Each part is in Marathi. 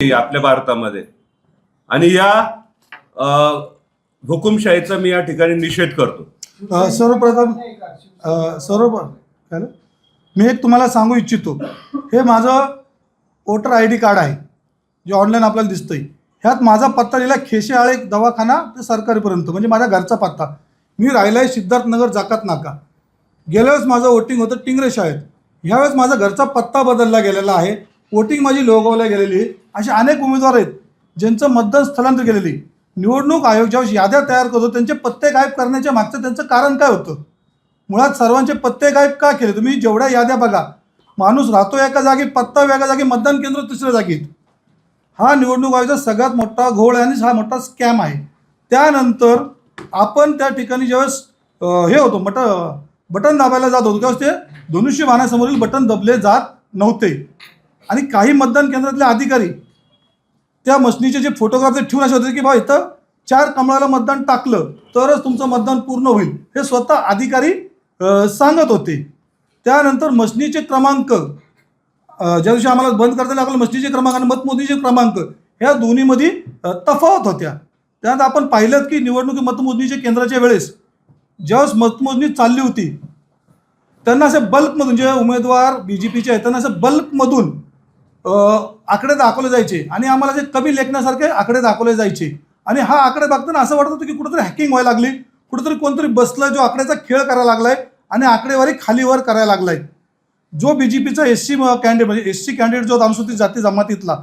आपल्या भारतामध्ये आणि या हुकुमशाहीचा मी या ठिकाणी निषेध करतो। सर्वप्रथम मी एक तुम्हाला सांगू इच्छितो, हे माझं वोटर ID कार्ड आहे जे ऑनलाईन आपल्याला दिसतंय। ह्यात माझा पत्ता लिहिला खेशेआळे दवाखाना ते सरकारीपर्यंत, म्हणजे माझ्या घरचा पत्ता। मी राहिला आहे सिद्धार्थनगर जाकात नाका। गेल्या वेळेस माझं वोटिंग होतं टिंगरे शाळेत, ह्यावेळेस माझा घरचा पत्ता बदलला गेलेला आहे, वोटिंग माझी लोगवल्या गेलेली आहे। असे अनेक उमेदवार आहेत ज्यांचं मतदान स्थलांतर केलेली। निवडणूक आयोग ज्यावेळेस याद्या तयार करतो त्यांचे पत्ते गायब करण्याच्या मागचं त्यांचं कारण काय होतं? मुळात सर्वांचे पत्ते गायब का केले? तुम्ही जेवढ्या याद्या बघा, माणूस राहतो एका जागी, पत्ता वेगळ्या जागी, मतदान केंद्र दुसऱ्या जागीत। हा निवडणूक आयोगाचा सगळ्यात मोठा घोळ आहे आणि हा मोठा स्कॅम आहे। त्यानंतर आपण त्या ठिकाणी ज्यावेळेस हे होतो बटन दाबायला जात होतो त्यावेळेस ते धनुष्यबाणासमोरील बटन दबले जात नव्हते आणि काही मतदान केंद्रातले अधिकारी त्या मशनीचे जे फोटोग्राफ ठेवून असे होते की बा इथं 4 कमळाला मतदान टाकलं तरच तुमचं मतदान पूर्ण होईल, हे स्वतः अधिकारी सांगत होते। त्यानंतर मशनीचे क्रमांक ज्या दिवशी आम्हाला बंद करता लागलं, मशनीचे क्रमांक आणि मतमोजणीचे क्रमांक ह्या दोन्हीमध्ये तफावत होत्या। त्यानंतर आपण पाहिलं की निवडणुकी मतमोजणीच्या केंद्राच्या वेळेस ज्यावेळेस मतमोजणी चालली होती त्यांना असे बल्कमधून, जे उमेदवार BJPचे आहेत त्यांना असं बल्कमधून आकडे दाखवले जायचे आणि आम्हाला जे कमी लेखण्यासारखे आकडे दाखवले जायचे आणि हा आकडे बघताना असं वाटत होतं की कुठेतरी हॅकिंग व्हायला लागली, कुठेतरी कोणतरी बसलं जो आकड्याचा खेळ करायला लागलाय आणि आकडेवारी खालीवर करायला लागलाय। जो BJPचा SC कॅन्डिडेट, म्हणजे SC कॅन्डिडेट जो अनुसूचित जाती जमातीतला,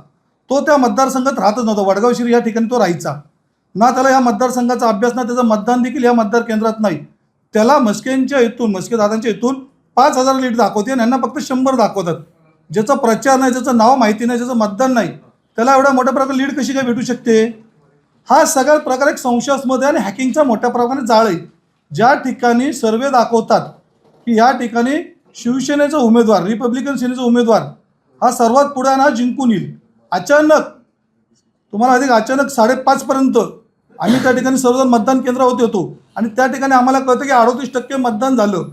तो त्या मतदारसंघात राहतच नव्हता। वडगाव शिरी या ठिकाणी तो राहायचा ना, त्याला या मतदारसंघाचा अभ्यास ना, त्याचं मतदान देखील या मतदार केंद्रात नाही। त्याला मस्केंच्या इथून, मस्के दादांच्या इथून 5000 लीड दाखवते आणि यांना फक्त 100 दाखवतात। ज्याचा प्रचार नाही, ज्याचं नाव माहिती नाही, ज्याचं मतदान नाही, त्याला एवढ्या मोठ्या प्रकारे लीड कशी काय भेटू शकते? हा सगळा प्रकार एक संशयास्पद आहे आणि हॅकिंगचा मोठ्या प्रमाणात जाळ आहे। ज्या ठिकाणी सर्वे दाखवतात की या ठिकाणी शिवसेनेचा उमेदवार, रिपब्लिकन सेनेचा उमेदवार हा सर्वात पुढे ना जिंकून येईल, अचानक तुम्हाला अधिक अचानक 5:30 पर्यंत आम्ही त्या ठिकाणी सर्वजण मतदान केंद्रावरती होतो आणि त्या ठिकाणी आम्हाला कळतं की 38% मतदान झालं।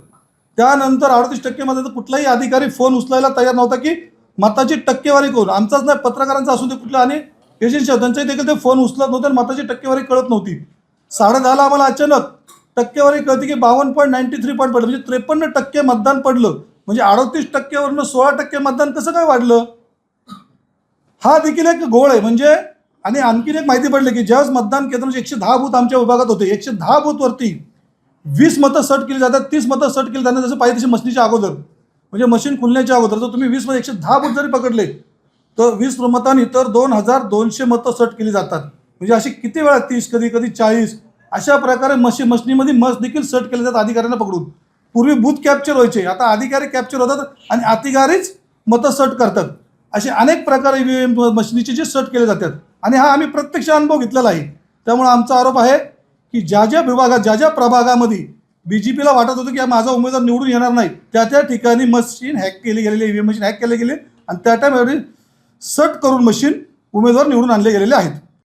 त्यानंतर 38% मध्ये कुठलाही अधिकारी फोन उचलायला तयार नव्हता की मताची टक्केवारी करून, आमचाच नाही पत्रकारांचा असू दे कुठला आणि एजन्सी त्यांचे देखील ते फोन उचलत नव्हते आणि मताची टक्केवारी कळत नव्हती। 10:30ला आम्हाला अचानक टक्केवारी कळते की 52.93 पॉईंट पडलं, म्हणजे 53% मतदान पडलं। म्हणजे 38% वरून 16% मतदान कसं काय वाढलं? हा देखील एक घोळ आहे। म्हणजे आणि आणखीन एक माहिती पडली की ज्यावेळेस मतदान केंद्राचे 110 बूथ आमच्या विभागात होते, 110 बूथवरती 20 मतं सट केली जातात, 30 मतं सट केली जातात, जसं पाहिजे तशी मशीनच्या अगोदर, म्हणजे मशीन खुलण्याच्या अगोदर। तर तुम्ही 20 मध्ये 110 बूथ जरी पकडले तर 20 मतांनी तर 2200 मतं सट केली जातात। म्हणजे अशी किती वेळा 30, कधी कधी 40 अशा प्रकारे मशीनमध्ये मस देखील सट केले जातात अधिकाऱ्यांना पकडून। पूर्वी बूथ कॅप्चर व्हायचे, आता अधिकारी कॅप्चर होतात आणि अधिकारीच मतं सट करतात। असे अनेक प्रकारे मशीनीचे जे सट केले जातात आणि हा आम्ही प्रत्यक्ष अनुभव घेतलेला आहे। त्यामुळे आमचा आरोप आहे की ज्या ज्या विभागात, ज्या ज्या प्रभागामध्ये BJPला वाटत होतं की माझा उमेदवार निवडून येणार नाही, त्या ठिकाणी मशीन हॅक केली गेलेली, EVM मशीन हॅक केले गेले आणि त्या टाइममध्ये सट करून मशीन उमेदवार निवडून आणले गेलेले आहेत।